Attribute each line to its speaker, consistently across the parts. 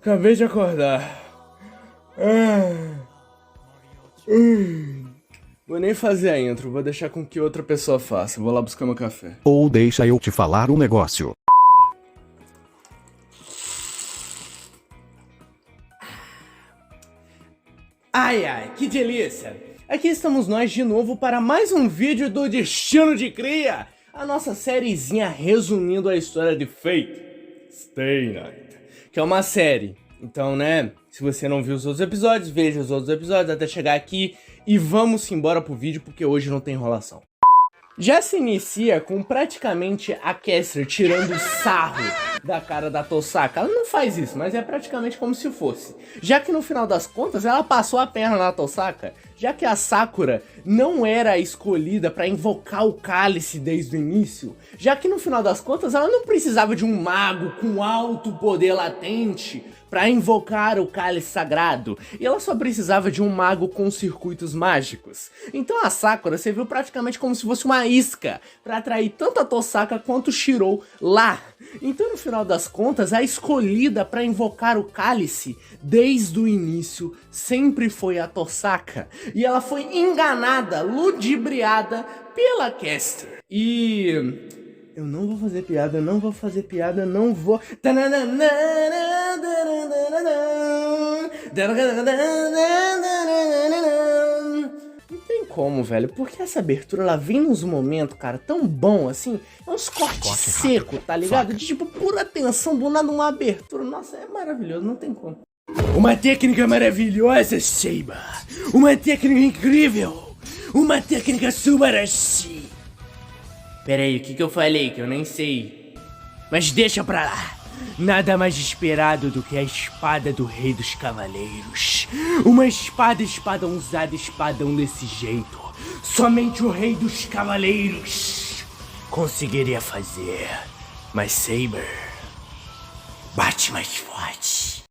Speaker 1: Acabei de acordar. Vou nem fazer a intro, vou deixar com que outra pessoa faça. Vou lá buscar meu café.
Speaker 2: Ou deixa eu te falar um negócio.
Speaker 1: Ai, ai, que delícia! Aqui estamos nós de novo para mais um vídeo do Destino de Cria, a nossa sériezinha resumindo a história de Fate Stay Night, que é uma série. Então, né, se você não viu os outros episódios, veja os outros episódios até chegar aqui e vamos embora pro vídeo porque hoje não tem enrolação. Já se inicia com praticamente a Caster tirando sarro da cara da Tosaka. Ela não faz isso, mas é praticamente como se fosse. Já que no final das contas ela passou a perna na Tosaka, já que a Sakura não era escolhida pra invocar o cálice desde o início, já que no final das contas ela não precisava de um mago com alto poder latente pra invocar o cálice sagrado, e ela só precisava de um mago com circuitos mágicos. Então a Sakura serviu praticamente como se fosse uma isca pra atrair tanto a Tosaka quanto o Shirou lá. Então no final das contas a escolhida pra invocar o cálice desde o início sempre foi a Tosaka, e ela foi enganada, ludibriada pela Caster. E eu não vou fazer piada, não vou fazer piada, não vou. Não tem como, velho, porque essa abertura ela vem nos momentos, cara, tão bom assim. É uns cortes secos, tá ligado? De tipo, pura tensão, do nada uma abertura. Nossa, é maravilhoso, não tem como. Uma técnica maravilhosa, Seiba. Uma técnica incrível. Uma técnica Subarashi. Pera aí, o que eu falei que eu nem sei? Mas deixa pra lá. Nada mais esperado do que a espada do Rei dos Cavaleiros. Uma espada usada espadão desse jeito. Somente o Rei dos Cavaleiros conseguiria fazer. Mas Saber bate mais forte.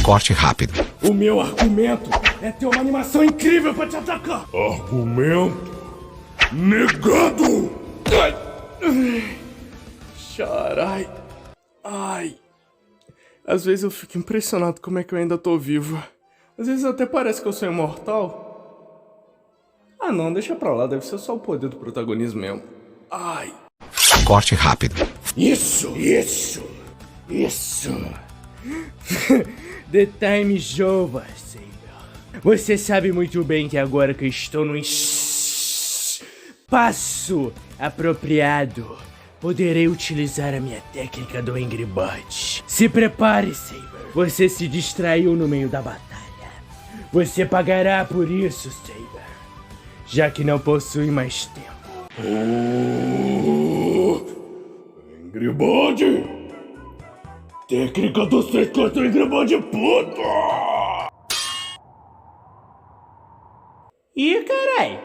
Speaker 2: Corte rápido.
Speaker 1: O meu argumento é ter uma animação incrível pra te atacar.
Speaker 3: Argumento negado!
Speaker 1: Charai. Ai. Às vezes eu fico impressionado como é que eu ainda tô vivo. Às vezes até parece que eu sou imortal. Ah não, deixa pra lá, deve ser só o poder do protagonismo mesmo. Ai.
Speaker 2: Corte rápido.
Speaker 1: Isso. The time is over, Saber. Você sabe muito bem que agora que eu estou no espaço apropriado, poderei utilizar a minha técnica do Angry Bird. Se prepare, Saber. Você se distraiu no meio da batalha. Você pagará por isso, Saber. Já que não possui mais tempo.
Speaker 3: Angry Bird! Técnica dos 6 contra o Angry Bird, puta!
Speaker 1: Ih, carai.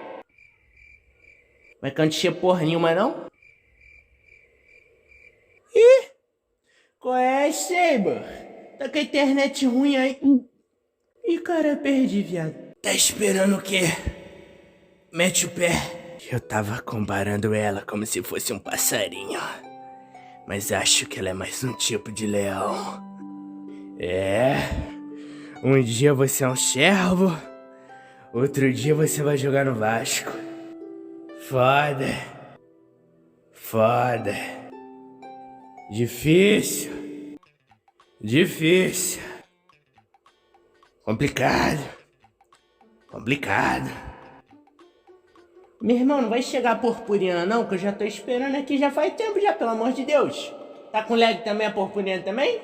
Speaker 1: Vai cantar porra nenhuma, não? Ih! Qual é, Saber? Tá com a internet ruim aí. Ih, cara, perdi, viado. Tá esperando o quê? Mete o pé. Eu tava comparando ela como se fosse um passarinho. Mas acho que ela é mais um tipo de leão. É. Um dia você é um servo. Outro dia você vai jogar no Vasco. Foda. Difícil. Complicado. Meu irmão, não vai chegar a purpurina não, que eu já tô esperando aqui já faz tempo já, pelo amor de Deus. Tá com lag também, a purpurina também?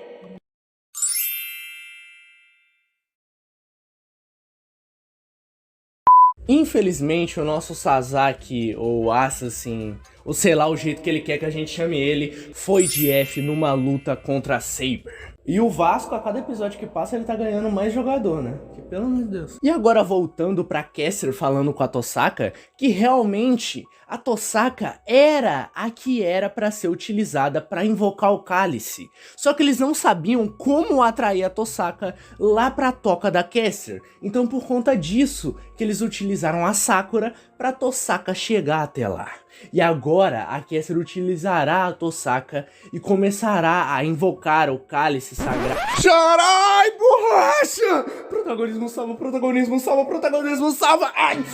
Speaker 1: Infelizmente, o nosso Sasaki, ou Assassin, ou sei lá o jeito que ele quer que a gente chame ele, foi de F numa luta contra a Saber. E o Vasco, a cada episódio que passa, ele tá ganhando mais jogador, né? Que pelo amor de Deus. E agora voltando pra Caster falando com a Tosaka, que realmente a Tosaka era a que era pra ser utilizada pra invocar o cálice. Só que eles não sabiam como atrair a Tosaka lá pra toca da Caster. Então por conta disso que eles utilizaram a Sakura para Tosaka chegar até lá. E agora a Caster utilizará a Tosaka e começará a invocar o cálice sagrado. Charai, borracha! Protagonismo salva, protagonismo salva, protagonismo salva! Ai!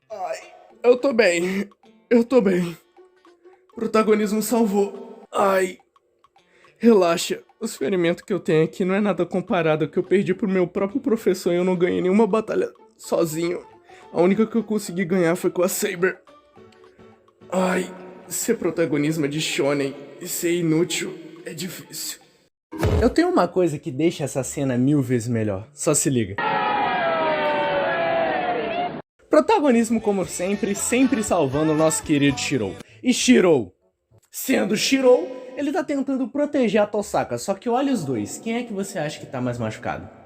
Speaker 1: Ai, eu tô bem. Eu tô bem. Protagonismo salvou. Ai. Relaxa. Os ferimentos que eu tenho aqui não é nada comparado ao que eu perdi pro meu próprio professor e eu não ganhei nenhuma batalha sozinho. A única que eu consegui ganhar foi com a Saber. Ai, ser protagonismo de shonen e ser inútil é difícil. Eu tenho uma coisa que deixa essa cena 1000 vezes melhor. Só se liga. Protagonismo como sempre, sempre salvando o nosso querido Shirou. E Shirou, sendo Shirou, ele tá tentando proteger a Tosaka, só que olha os dois, quem é que você acha que tá mais machucado?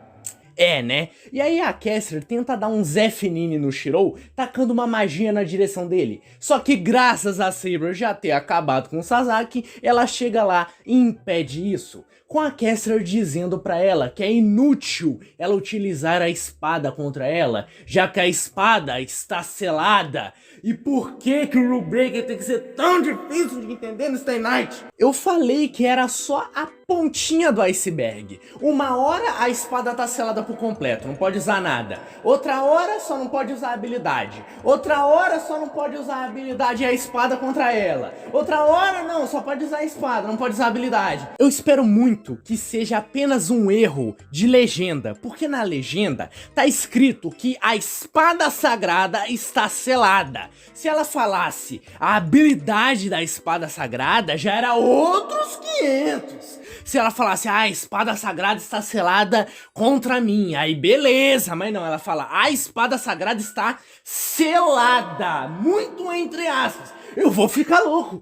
Speaker 1: É, né? E aí a Caster tenta dar um Zé Finini no Shirou, tacando uma magia na direção dele. Só que graças a Saber já ter acabado com o Sasaki, ela chega lá e impede isso. Com a Caster dizendo pra ela que é inútil ela utilizar a espada contra ela, já que a espada está selada. E por que que o Rule Breaker tem que ser tão difícil de entender no Stay Night? Eu falei que era só a pontinha do iceberg. Uma hora a espada tá selada por completo, não pode usar nada. Outra hora só não pode usar a habilidade. Outra hora só não pode usar a habilidade e a espada contra ela. Outra hora não, só pode usar a espada, não pode usar a habilidade. Eu espero muito que seja apenas um erro de legenda, porque na legenda tá escrito que a espada sagrada está selada. Se ela falasse a habilidade da espada sagrada, já era outros 500. Se ela falasse, a espada sagrada está selada contra mim, aí beleza, mas não, ela fala, a espada sagrada está selada, muito entre aspas, eu vou ficar louco.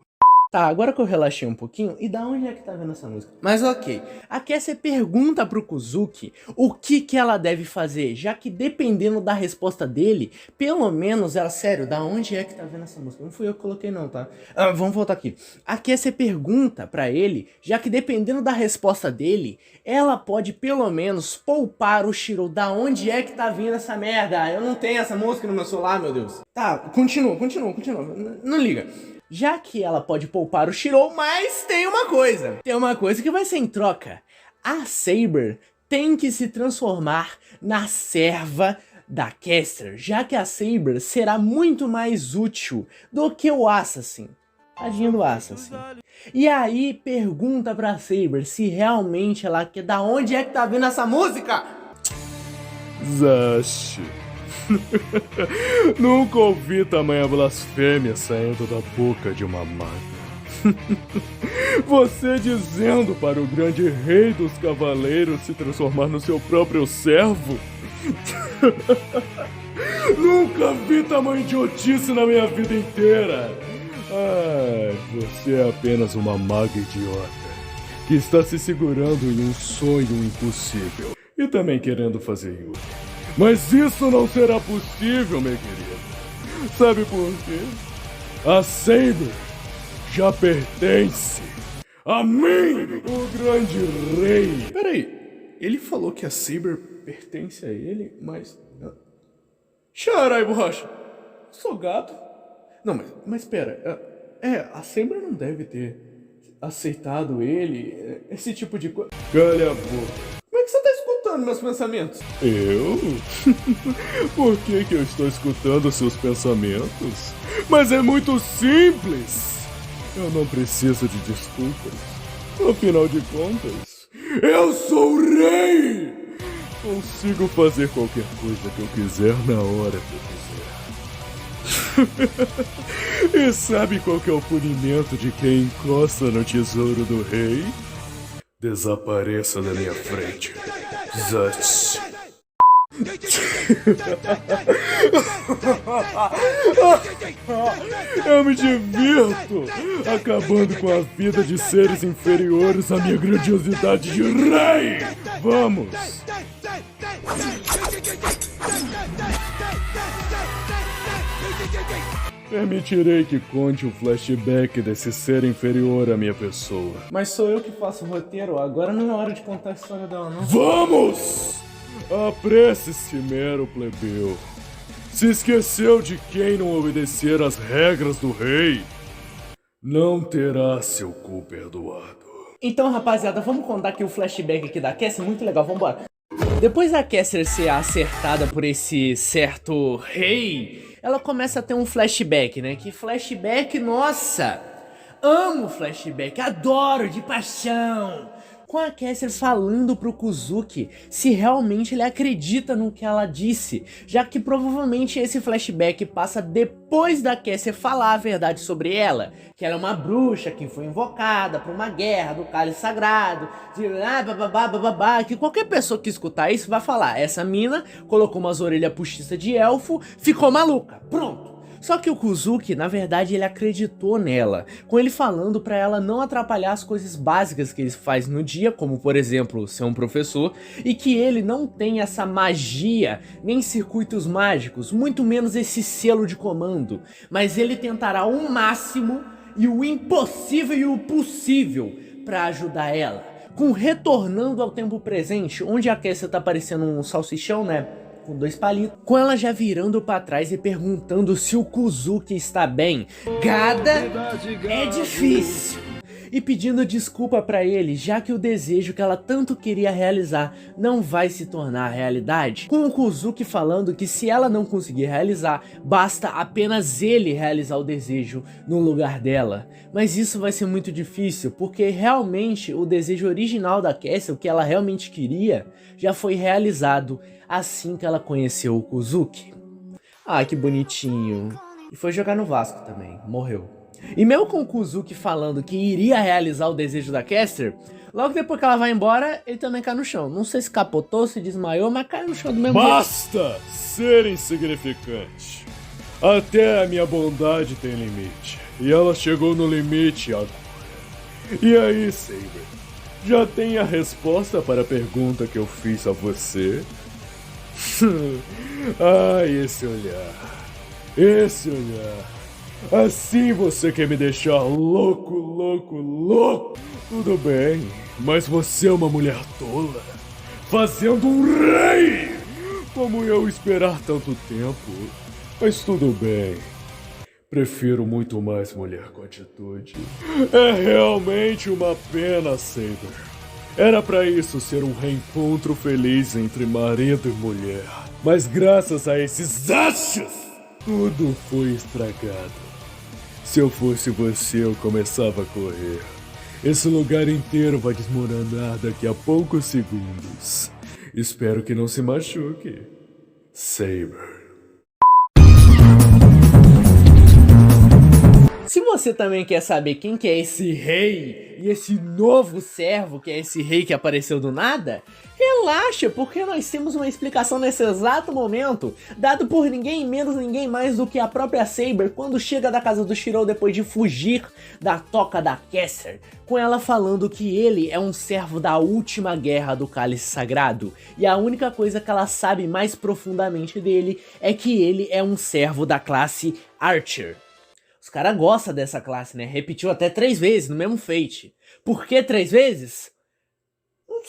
Speaker 1: Tá, agora que eu relaxei um pouquinho, e da onde é que tá vendo essa música? Mas ok, a Cassie pergunta pro Kuzuki o que ela deve fazer, já que dependendo da resposta dele, pelo menos ela, sério, da onde é que tá vendo essa música? Não fui eu que coloquei não, tá? Vamos voltar aqui. A Cassie pergunta pra ele, já que dependendo da resposta dele, ela pode pelo menos poupar o Shirou. Da onde é que tá vindo essa merda? Eu não tenho essa música no meu celular, meu Deus. Tá, continua, não liga. Já que ela pode poupar o Shirou, mas tem uma coisa que vai ser em troca. A Saber tem que se transformar na serva da Caster, já que a Saber será muito mais útil do que o Assassin. Tadinho do Assassin. E aí pergunta pra Saber se realmente ela quer. Da onde é que tá vindo essa música?
Speaker 3: Zashi. Nunca ouvi tamanha blasfêmia saindo da boca de uma maga. Você dizendo para o grande rei dos cavaleiros se transformar no seu próprio servo? Nunca vi tamanha idiotice na minha vida inteira. Você é apenas uma maga idiota que está se segurando em um sonho impossível e também querendo fazer isso. Mas isso não será possível, minha querida. Sabe por quê? A Saber já pertence a mim, o grande rei.
Speaker 1: Peraí, ele falou que a Saber pertence a ele, mas... Charai, borracha, sou gato. Não, mas pera, a Saber não deve ter aceitado ele, esse tipo de coisa.
Speaker 3: Calha a boca.
Speaker 1: Como é que você tá escutando meus pensamentos?
Speaker 3: Eu? Por que eu estou escutando seus pensamentos? Mas é muito simples. Eu não preciso de desculpas. Afinal de contas, eu sou o rei! Consigo fazer qualquer coisa que eu quiser na hora que eu quiser. E sabe qual que é o punimento de quem encosta no tesouro do rei? Desapareça da minha frente, Zashi. Eu me divirto acabando com a vida de seres inferiores à minha grandiosidade de rei. Vamos! Permitirei que conte um flashback desse ser inferior à minha pessoa.
Speaker 1: Mas sou eu que faço o roteiro, agora não é hora de contar a história dela, não.
Speaker 3: Vamos! Apresse-se, mero plebeu. Se esqueceu de quem não obedecer às regras do rei, não terá seu cu perdoado.
Speaker 1: Então, rapaziada, vamos contar aqui o flashback aqui da Cassie, muito legal, vambora. Depois da Cassie ser acertada por esse certo rei, ela começa a ter um flashback, né? Que flashback, nossa! Amo flashback, adoro de paixão! Com a Cassie falando pro Kuzuki se realmente ele acredita no que ela disse, já que provavelmente esse flashback passa depois da Cassie falar a verdade sobre ela, que ela é uma bruxa que foi invocada pra uma guerra do cálice sagrado, de bababá, que qualquer pessoa que escutar isso vai falar, essa mina colocou umas orelhas postiças de elfo, ficou maluca, pronto. Só que o Kuzuki, na verdade, ele acreditou nela, com ele falando pra ela não atrapalhar as coisas básicas que ele faz no dia, como por exemplo, ser um professor, e que ele não tem essa magia, nem circuitos mágicos, muito menos esse selo de comando, mas ele tentará o máximo e o impossível e o possível pra ajudar ela, com retornando ao tempo presente, onde a Cassie tá parecendo um salsichão, né? Com 2 palitos, com ela já virando pra trás e perguntando se o Kuzuki está bem. Gada, é difícil. E pedindo desculpa pra ele, já que o desejo que ela tanto queria realizar não vai se tornar realidade. Com o Kuzuki falando que se ela não conseguir realizar, basta apenas ele realizar o desejo no lugar dela. Mas isso vai ser muito difícil, porque realmente o desejo original da Cassie, o que ela realmente queria, já foi realizado assim que ela conheceu o Kuzuki. Ah, que bonitinho. E foi jogar no Vasco também, morreu. E mesmo com o Kuzuki falando que iria realizar o desejo da Caster, logo depois que ela vai embora, ele também cai no chão. Não sei se capotou, se desmaiou, mas cai no chão do mesmo jeito.
Speaker 3: Basta ser insignificante. Até a minha bondade tem limite. E ela chegou no limite agora. E aí, Saber? Já tem a resposta para a pergunta que eu fiz a você? Ai, esse olhar. Esse olhar. Assim você quer me deixar louco, louco, louco. Tudo bem, mas você é uma mulher tola, fazendo um rei. Como eu esperar tanto tempo? Mas tudo bem. Prefiro muito mais mulher com atitude. É realmente uma pena, Saber. Era pra isso ser um reencontro feliz entre marido e mulher. Mas graças a esses achos, tudo foi estragado. Se eu fosse você, eu começava a correr. Esse lugar inteiro vai desmoronar daqui a poucos segundos. Espero que não se machuque. Saber.
Speaker 1: Se você também quer saber quem que é esse rei e esse novo servo que é esse rei que apareceu do nada, relaxa, porque nós temos uma explicação nesse exato momento, dado por ninguém menos, ninguém mais do que a própria Saber quando chega da casa do Shirou depois de fugir da toca da Caster, com ela falando que ele é um servo da última guerra do Cálice Sagrado, e a única coisa que ela sabe mais profundamente dele é que ele é um servo da classe Archer. Os caras gostam dessa classe, né? Repetiu até 3 vezes no mesmo Fate. Por que 3 vezes? Não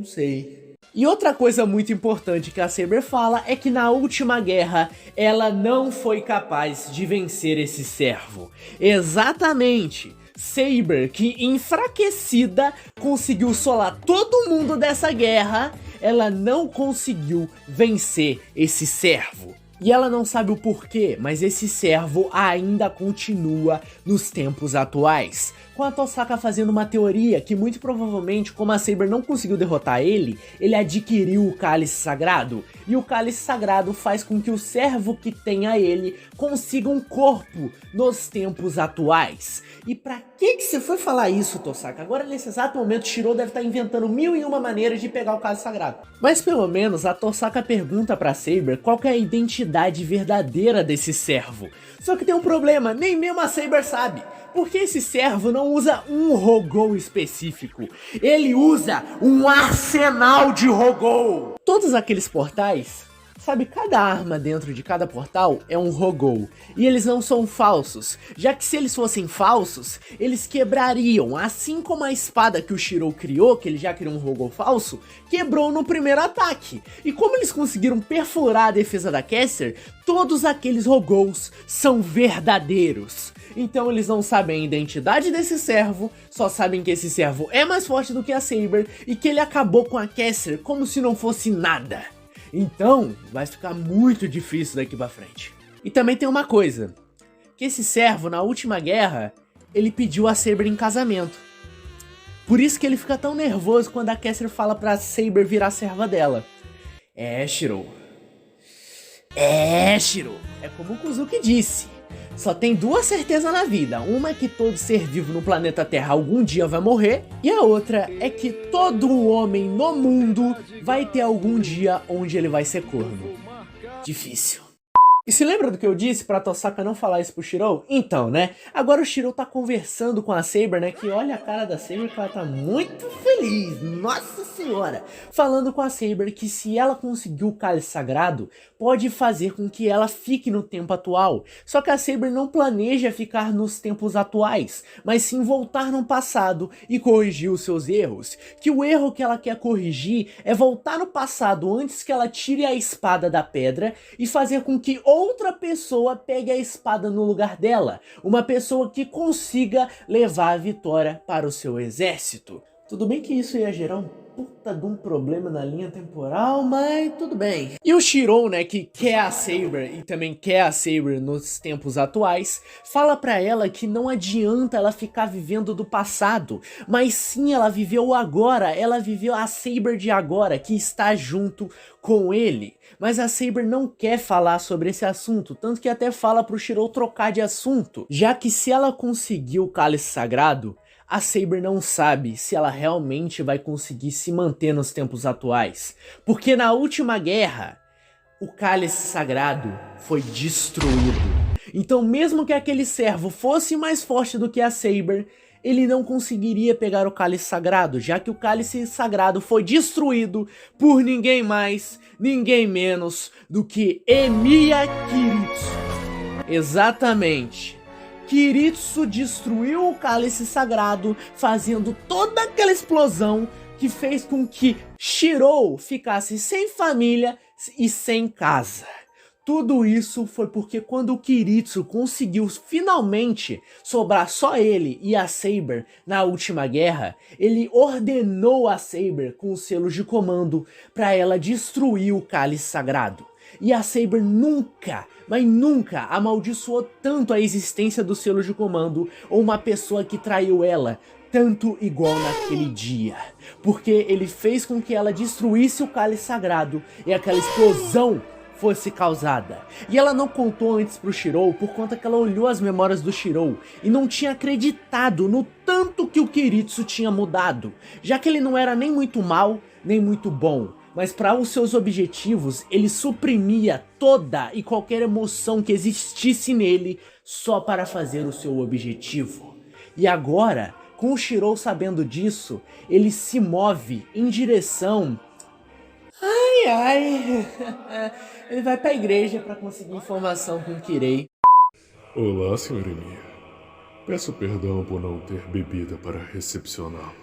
Speaker 1: sei. E outra coisa muito importante que a Saber fala é que na última guerra ela não foi capaz de vencer esse servo. Exatamente. Saber, que enfraquecida conseguiu solar todo mundo dessa guerra, ela não conseguiu vencer esse servo. E ela não sabe o porquê, mas esse servo ainda continua nos tempos atuais. Com a Tosaka fazendo uma teoria que muito provavelmente, como a Saber não conseguiu derrotar ele adquiriu o Cálice Sagrado. E o Cálice Sagrado faz com que o servo que tenha ele consiga um corpo nos tempos atuais. E pra que você foi falar isso, Tosaka? Agora nesse exato momento Shirou deve estar inventando 1001 maneiras de pegar o Cálice Sagrado. Mas pelo menos a Tosaka pergunta pra Saber qual que é a identidade verdadeira desse servo. Só que tem um problema, nem mesmo a Saber sabe. Porque esse servo não usa um Rogou específico, ele usa um arsenal de Rogou. Todos aqueles portais Sabe, cada arma dentro de cada portal é um Rogol, e eles não são falsos, já que se eles fossem falsos, eles quebrariam, assim como a espada que o Shirou criou, que ele já criou um Rogol falso, quebrou no primeiro ataque. E como eles conseguiram perfurar a defesa da Caster, todos aqueles Rogols são verdadeiros. Então eles não sabem a identidade desse servo, só sabem que esse servo é mais forte do que a Saber e que ele acabou com a Caster como se não fosse nada. Então, vai ficar muito difícil daqui pra frente. E também tem uma coisa, que esse servo, na última guerra, ele pediu a Saber em casamento. Por isso que ele fica tão nervoso quando a Caster fala pra Saber virar serva dela. Shirou. Shirou. É como o Kuzuki disse. Só tem duas certezas na vida, uma é que todo ser vivo no planeta Terra algum dia vai morrer, e a outra é que todo homem no mundo vai ter algum dia onde ele vai ser corno. Difícil. E se lembra do que eu disse pra Tosaka não falar isso pro Shirou? Então, né? Agora o Shirou tá conversando com a Saber, né? Que olha a cara da Saber que ela tá muito feliz. Nossa senhora! Falando com a Saber que se ela conseguir o cálice sagrado, pode fazer com que ela fique no tempo atual. Só que a Saber não planeja ficar nos tempos atuais, mas sim voltar no passado e corrigir os seus erros. Que o erro que ela quer corrigir é voltar no passado antes que ela tire a espada da pedra e fazer com que outra pessoa pegue a espada no lugar dela. Uma pessoa que consiga levar a vitória para o seu exército. Tudo bem que isso ia gerar um puta de um problema na linha temporal, mas tudo bem. E o Shirou, né, que quer a Saber e também quer a Saber nos tempos atuais, fala pra ela que não adianta ela ficar vivendo do passado, mas sim ela viveu o agora, ela viveu a Saber de agora, que está junto com ele. Mas a Saber não quer falar sobre esse assunto, tanto que até fala pro Shirou trocar de assunto, já que se ela conseguir o cálice sagrado, a Saber não sabe se ela realmente vai conseguir se manter nos tempos atuais. Porque na última guerra, o cálice sagrado foi destruído. Então mesmo que aquele servo fosse mais forte do que a Saber, ele não conseguiria pegar o cálice sagrado, já que o cálice sagrado foi destruído por ninguém mais, ninguém menos do que Emiya Kiritsu. Exatamente. Kiritsu destruiu o cálice sagrado, fazendo toda aquela explosão que fez com que Shirou ficasse sem família e sem casa. Tudo isso foi porque quando o Kiritsu conseguiu finalmente sobrar só ele e a Saber na última guerra, ele ordenou a Saber com os selos de comando para ela destruir o cálice sagrado. E a Saber nunca, mas nunca amaldiçoou tanto a existência do selo de comando ou uma pessoa que traiu ela, tanto igual naquele dia. Porque ele fez com que ela destruísse o cálice sagrado e aquela explosão fosse causada. E ela não contou antes pro Shirou por conta que ela olhou as memórias do Shirou e não tinha acreditado no tanto que o Kiritsu tinha mudado, já que ele não era nem muito mal, nem muito bom. Mas para os seus objetivos, ele suprimia toda e qualquer emoção que existisse nele só para fazer o seu objetivo. E agora, com o Shirou sabendo disso, ele se move em direção... Ele vai para a igreja para conseguir informação com Kirei.
Speaker 3: Olá, Sr. Emiya. Peço perdão por não ter bebida para recepcioná-lo.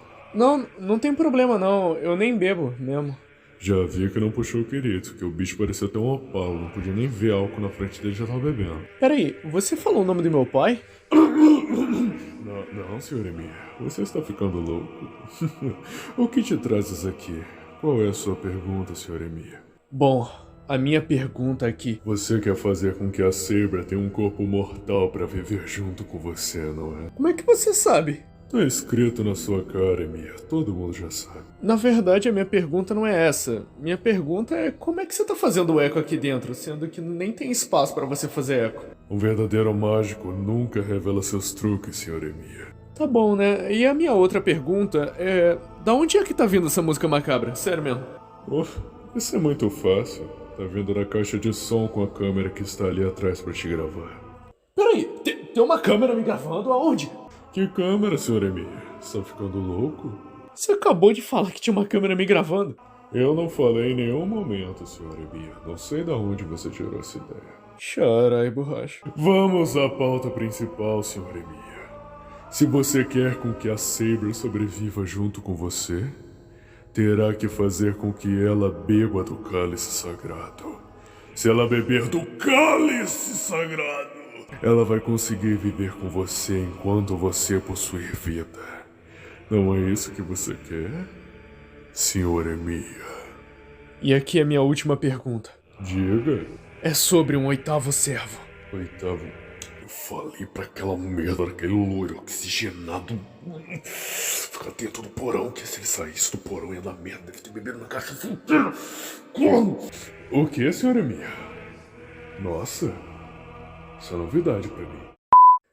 Speaker 1: Não tem problema não, eu nem bebo mesmo.
Speaker 3: Já vi que não puxou o Kiritsu, que o bicho parecia até um opalo, não podia nem ver álcool na frente dele e já tava bebendo.
Speaker 1: Peraí, você falou o nome do meu pai?
Speaker 3: Não, Sr. Emiya, você está ficando louco. O que te trazes aqui? Qual é a sua pergunta, Sr. Emiya?
Speaker 1: Bom, a minha pergunta aqui...
Speaker 3: Você quer fazer com que a Saber tenha um corpo mortal para viver junto com você, não é?
Speaker 1: Como é que você sabe?
Speaker 3: Tá escrito na sua cara, Emiya. Todo mundo já sabe.
Speaker 1: Na verdade, a minha pergunta não é essa. Minha pergunta é como é que você tá fazendo eco aqui dentro, sendo que nem tem espaço pra você fazer eco.
Speaker 3: Um verdadeiro mágico nunca revela seus truques, Sr. Emiya.
Speaker 1: Tá bom, né? E a minha outra pergunta é... Da onde é que tá vindo essa música macabra? Sério mesmo.
Speaker 3: Isso é muito fácil. Tá vindo da caixa de som com a câmera que está ali atrás pra te gravar.
Speaker 1: Peraí, tem uma câmera me gravando? Aonde?
Speaker 3: Que câmera, Sr. Emiya? Você tá ficando louco?
Speaker 1: Você acabou de falar que tinha uma câmera me gravando.
Speaker 3: Eu não falei em nenhum momento, Sr. Emiya. Não sei de onde você tirou essa ideia.
Speaker 1: Chora aí, borracha.
Speaker 3: Vamos à pauta principal, Sr. Emiya. Se você quer com que a Saber sobreviva junto com você, terá que fazer com que ela beba do cálice sagrado. Se ela beber do cálice sagrado, ela vai conseguir viver com você enquanto você possuir vida. Não é isso que você quer, Sr. Emiya?
Speaker 1: E aqui é minha última pergunta.
Speaker 3: Diga.
Speaker 1: É sobre um oitavo servo.
Speaker 3: Oitavo. Eu falei pra aquela merda daquele loiro oxigenado ficar dentro do porão, que se ele saísse do porão ia dar merda, deve ter bebido na caixa inteira. Como? O que, Sr. Emiya? Nossa, isso é novidade pra mim.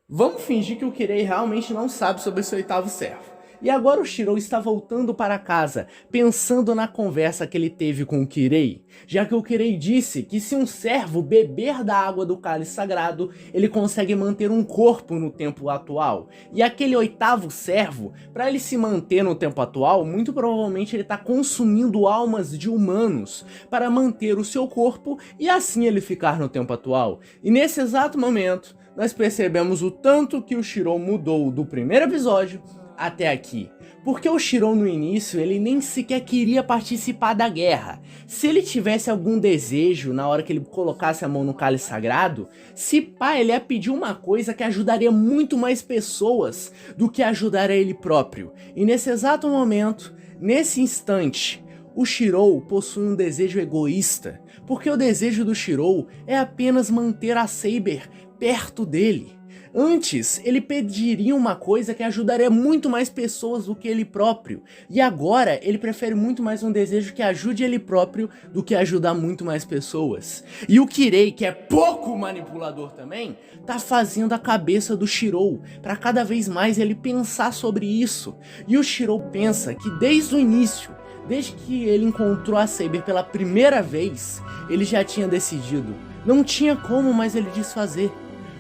Speaker 1: Vamos fingir que o Kirei realmente não sabe sobre esse oitavo servo. E agora o Shirou está voltando para casa, pensando na conversa que ele teve com o Kirei, já que o Kirei disse que se um servo beber da água do cálice sagrado, ele consegue manter um corpo no tempo atual. E aquele oitavo servo, para ele se manter no tempo atual, muito provavelmente ele está consumindo almas de humanos para manter o seu corpo e assim ele ficar no tempo atual. E nesse exato momento, nós percebemos o tanto que o Shirou mudou do primeiro episódio até aqui, porque o Shirou no início ele nem sequer queria participar da guerra. Se ele tivesse algum desejo na hora que ele colocasse a mão no cálice sagrado, se pá, ele ia pedir uma coisa que ajudaria muito mais pessoas do que ajudar a ele próprio. E nesse exato momento, nesse instante, o Shirou possui um desejo egoísta, porque o desejo do Shirou é apenas manter a Saber perto dele. Antes, ele pediria uma coisa que ajudaria muito mais pessoas do que ele próprio. E agora, ele prefere muito mais um desejo que ajude ele próprio do que ajudar muito mais pessoas. E o Kirei, que é pouco manipulador também, tá fazendo a cabeça do Shirou para cada vez mais ele pensar sobre isso. E o Shirou pensa que desde o início, desde que ele encontrou a Saber pela primeira vez, ele já tinha decidido. Não tinha como mais ele desfazer.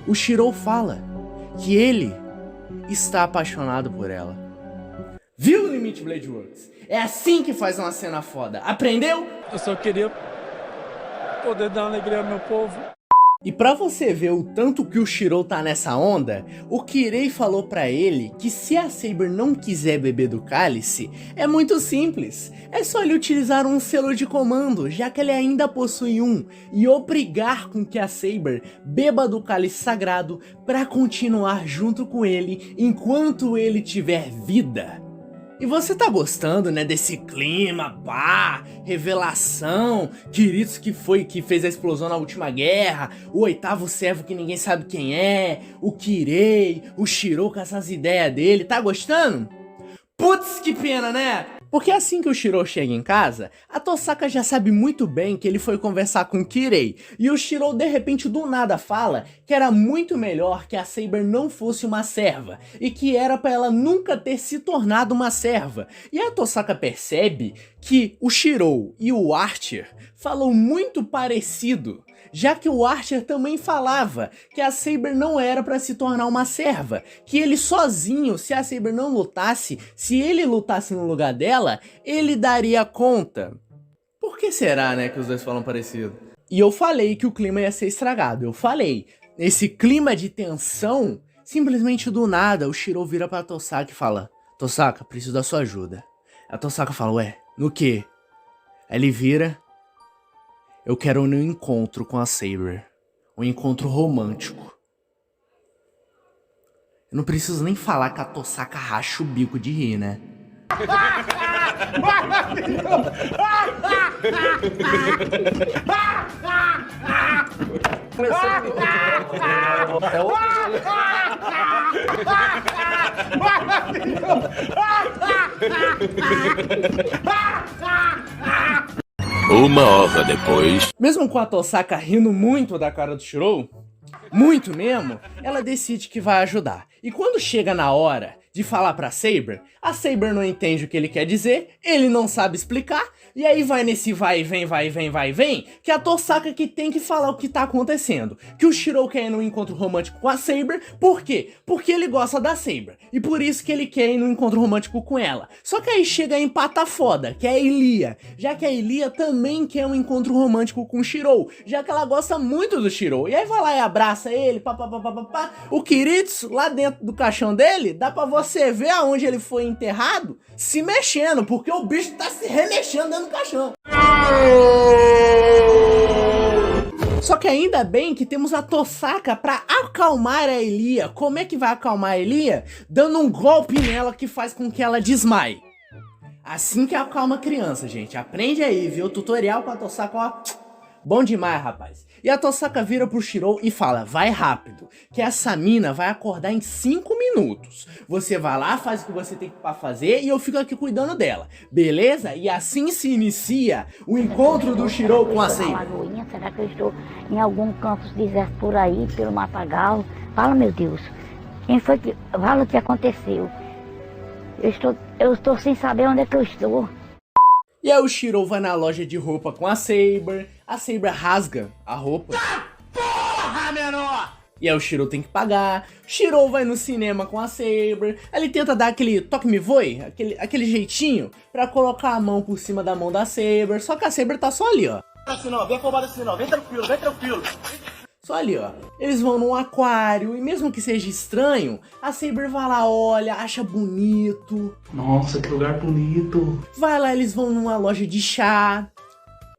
Speaker 1: O Shirou fala que ele está apaixonado por ela. Viu, Limite Blade Works? É assim que faz uma cena foda. Aprendeu?
Speaker 4: Eu só queria poder dar alegria ao meu povo.
Speaker 1: E pra você ver o tanto que o Shirou tá nessa onda, o Kirei falou pra ele que se a Saber não quiser beber do cálice, é muito simples. É só ele utilizar um selo de comando, já que ele ainda possui um, e obrigar com que a Saber beba do cálice sagrado pra continuar junto com ele enquanto ele tiver vida. E você tá gostando, né, desse clima, pá, revelação, Kirito que fez a explosão na última guerra, o oitavo servo que ninguém sabe quem é, o Kirei, o Shirou com essas ideias dele, tá gostando? Putz, que pena, né? Porque assim que o Shirou chega em casa, a Tosaka já sabe muito bem que ele foi conversar com o Kirei, e o Shirou de repente do nada fala que era muito melhor que a Saber não fosse uma serva, e que era pra ela nunca ter se tornado uma serva. E a Tosaka percebe que o Shirou e o Archer falam muito parecido, já que o Archer também falava que a Saber não era pra se tornar uma serva, que ele sozinho, se a Saber não lutasse, se ele lutasse no lugar dela, ele daria conta. Por que será, né, que os dois falam parecido? E eu falei que o clima ia ser estragado, eu falei. Esse clima de tensão, simplesmente do nada, o Shirou vira pra Tosaka e fala: Tosaka, preciso da sua ajuda. A Tosaka fala: ué, no quê? Aí ele vira: eu quero um encontro com a Saber. Um encontro romântico. Eu não preciso nem falar que a Tosaka racha o bico de rir, né?
Speaker 5: Uma hora depois.
Speaker 1: Mesmo com a Tosaka rindo muito da cara do Shirou, muito mesmo, ela decide que vai ajudar. E quando chega na hora de falar pra Saber, a Saber não entende o que ele quer dizer, ele não sabe explicar, e aí vai nesse vai e vem, vai e vem, vai e vem, que a Tosaka que tem que falar o que tá acontecendo. Que o Shirou quer ir no encontro romântico com a Saber, por quê? Porque ele gosta da Saber, e por isso que ele quer ir no encontro romântico com ela. Só que aí chega a empata foda, que é a Ilia, já que a Ilia também quer um encontro romântico com o Shirou, já que ela gosta muito do Shirou. E aí vai lá e abraça ele, papapá. O Kiritsu, lá dentro do caixão dele, dá pra você ver aonde ele foi enterrado se mexendo, porque o bicho tá se remexendo dentro do caixão. Só que ainda bem que temos a Tosaka pra acalmar a Ilia. Como é que vai acalmar a Ilia? Dando um golpe nela que faz com que ela desmaie. Assim que acalma a criança, gente. Aprende aí, viu? O tutorial com a Tosaka, ó. Bom demais, rapaz. E a Tosaka vira pro Shirou e fala, vai rápido, que essa mina vai acordar em 5 minutos. Você vai lá, faz o que você tem pra fazer e eu fico aqui cuidando dela, beleza? E assim se inicia o encontro do Shirou com a Saber.
Speaker 6: Será que eu estou em algum campo deserto por aí, pelo matagal? Fala, meu Deus. Quem foi que... Fala o que aconteceu. Eu estou sem saber onde é que eu estou.
Speaker 1: E aí o Shirou vai na loja de roupa com a Saber rasga a roupa. Porra, menor! E aí o Shirou tem que pagar, Shirou vai no cinema com a Saber, ele tenta dar aquele toque me voe, aquele jeitinho pra colocar a mão por cima da mão da Saber, só que a Saber tá só ali, ó.
Speaker 7: Assim não, vem afobado assim não, vem tranquilo, vem tranquilo.
Speaker 1: Só ali, ó. Eles vão num aquário e mesmo que seja estranho, a Saber vai lá, olha, acha bonito.
Speaker 8: Nossa, que lugar bonito.
Speaker 1: Vai lá, eles vão numa loja de chá.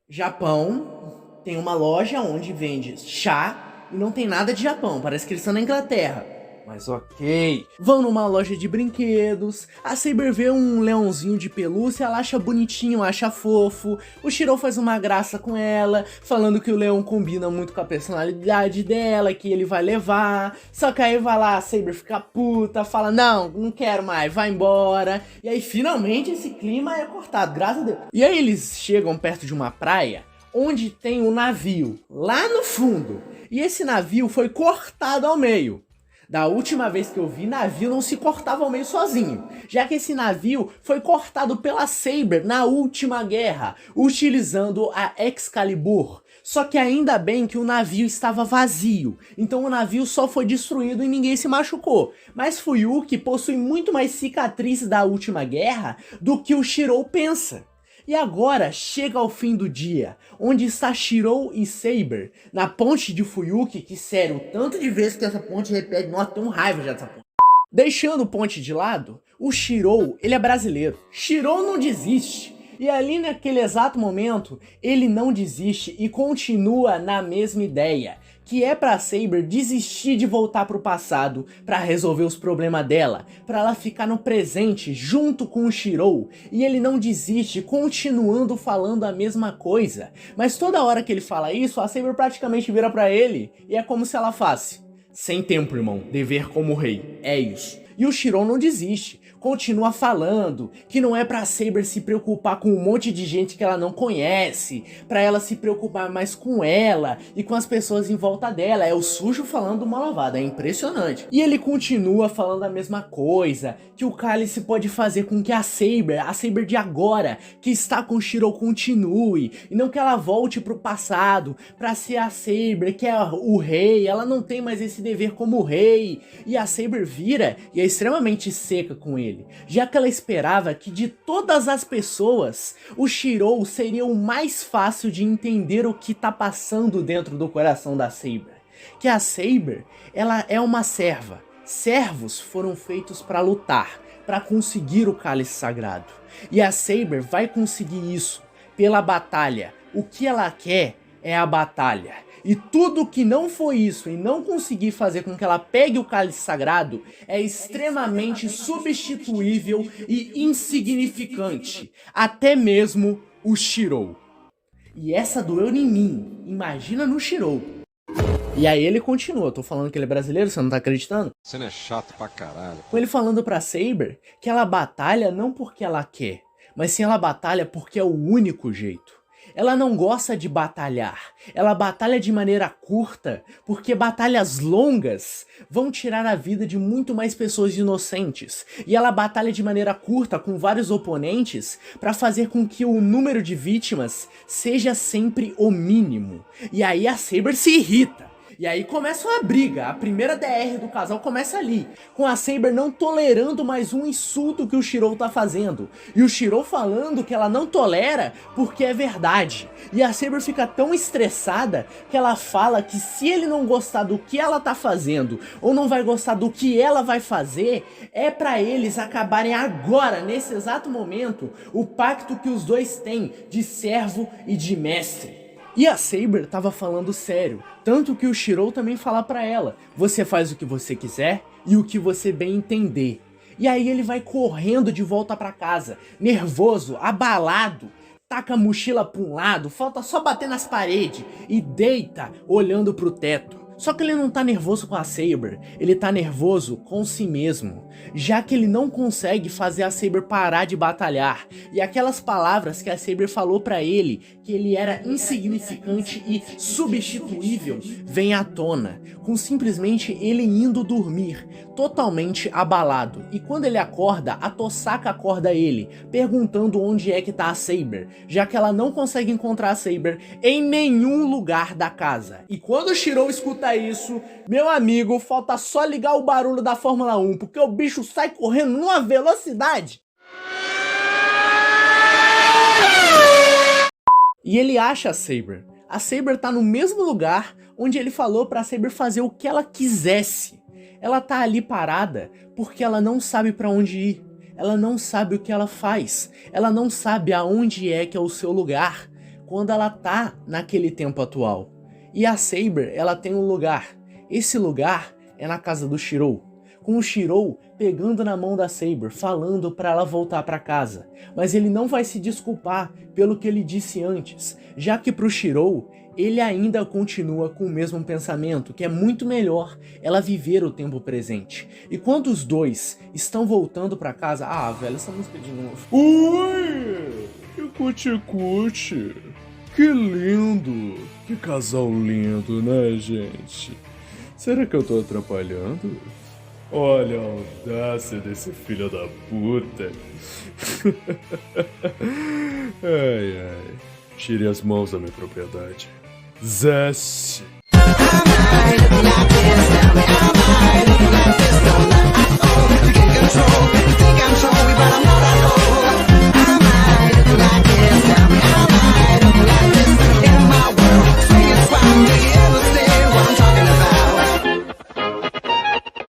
Speaker 1: Japão tem uma loja onde vende chá e não tem nada de Japão, parece que eles estão na Inglaterra. Mas ok. Vão numa loja de brinquedos, a Saber vê um leãozinho de pelúcia, ela acha bonitinho, acha fofo. O Shirou faz uma graça com ela, falando que o leão combina muito com a personalidade dela, que ele vai levar. Só que aí vai lá, a Saber fica puta, fala, não quero mais, vai embora. E aí finalmente esse clima é cortado, graças a Deus. E aí eles chegam perto de uma praia, onde tem um navio, lá no fundo. E esse navio foi cortado ao meio. Da última vez que eu vi, navio não se cortava ao meio sozinho, já que esse navio foi cortado pela Saber na última guerra, utilizando a Excalibur. Só que ainda bem que o navio estava vazio, então o navio só foi destruído e ninguém se machucou. Mas Fuyuki possui muito mais cicatrizes da última guerra do que o Shirou pensa. E agora chega ao fim do dia, onde está Shirou e Saber na ponte de Fuyuki, que sério, o tanto de vezes que essa ponte repete, nossa, tenho raiva já dessa ponte. Deixando o ponte de lado, o Shirou, ele é brasileiro. Shirou não desiste. E ali naquele exato momento, ele não desiste e continua na mesma ideia, que é pra Saber desistir de voltar pro passado pra resolver os problemas dela, pra ela ficar no presente junto com o Shirou, e ele não desiste, continuando falando a mesma coisa. Mas toda hora que ele fala isso, a Saber praticamente vira pra ele, e é como se ela falasse, sem tempo, irmão, dever como rei, é isso. E o Shirou não desiste, continua falando que não é pra Saber se preocupar com um monte de gente que ela não conhece, pra ela se preocupar mais com ela e com as pessoas em volta dela. É o sujo falando uma lavada, é impressionante. E ele continua falando a mesma coisa, que o cálice pode fazer com que a Saber de agora, que está com o Shirou, continue, e não que ela volte pro passado, pra ser a Saber, que é o rei. Ela não tem mais esse dever como rei. E a Saber vira e é extremamente seca com ele, já que ela esperava que de todas as pessoas, o Shirou seria o mais fácil de entender o que tá passando dentro do coração da Saber. Que a Saber, ela é uma serva. Servos foram feitos para lutar, para conseguir o cálice sagrado. E a Saber vai conseguir isso pela batalha. O que ela quer é a batalha. E tudo que não foi isso e não conseguir fazer com que ela pegue o cálice sagrado é extremamente substituível e insignificante. Até mesmo o Shirou. E essa doeu em mim. Imagina no Shirou. E aí ele continua, eu tô falando que ele é brasileiro, você não tá acreditando?
Speaker 9: Você não é chato pra caralho.
Speaker 1: Com ele falando pra Saber que ela batalha não porque ela quer, mas sim ela batalha porque é o único jeito. Ela não gosta de batalhar, ela batalha de maneira curta, porque batalhas longas vão tirar a vida de muito mais pessoas inocentes. E ela batalha de maneira curta com vários oponentes para fazer com que o número de vítimas seja sempre o mínimo. E aí a Saber se irrita. E aí começa uma briga, a primeira DR do casal começa ali, com a Saber não tolerando mais um insulto que o Shirou tá fazendo, e o Shirou falando que ela não tolera porque é verdade. E a Saber fica tão estressada que ela fala que se ele não gostar do que ela tá fazendo, ou não vai gostar do que ela vai fazer, é pra eles acabarem agora, nesse exato momento, o pacto que os dois têm de servo e de mestre. E a Saber tava falando sério, tanto que o Shirou também fala pra ela, você faz o que você quiser e o que você bem entender. E aí ele vai correndo de volta pra casa, nervoso, abalado, taca a mochila pra um lado, falta só bater nas paredes e deita olhando pro teto. Só que ele não tá nervoso com a Saber, ele tá nervoso com si mesmo, já que ele não consegue fazer a Saber parar de batalhar, e aquelas palavras que a Saber falou pra ele, que ele era insignificante e substituível, vem à tona, com simplesmente ele indo dormir, totalmente abalado, e quando ele acorda, a Tosaka acorda ele, perguntando onde é que tá a Saber, já que ela não consegue encontrar a Saber em nenhum lugar da casa. E quando o Shirou escuta isso, meu amigo, falta só ligar o barulho da Fórmula 1, porque o bicho sai correndo numa velocidade. E ele acha a Saber. A Saber tá no mesmo lugar onde ele falou pra Saber fazer o que ela quisesse. Ela tá ali parada porque ela não sabe pra onde ir. Ela não sabe o que ela faz. Ela não sabe aonde é que é o seu lugar quando ela tá naquele tempo atual. E a Saber, ela tem um lugar. Esse lugar é na casa do Shirou. Com o Shirou pegando na mão da Saber, falando pra ela voltar pra casa. Mas ele não vai se desculpar pelo que ele disse antes, já que pro Shirou, ele ainda continua com o mesmo pensamento, que é muito melhor ela viver o tempo presente. E quando os dois estão voltando pra casa... Ah, velho, essa música de novo.
Speaker 3: Ui! Que cuti-cuti! Que lindo! Que casal lindo, né, gente? Será que eu tô atrapalhando? Olha a audácia desse filho da puta. Ai, ai. Tire as mãos da minha propriedade. Zeste.
Speaker 9: I'm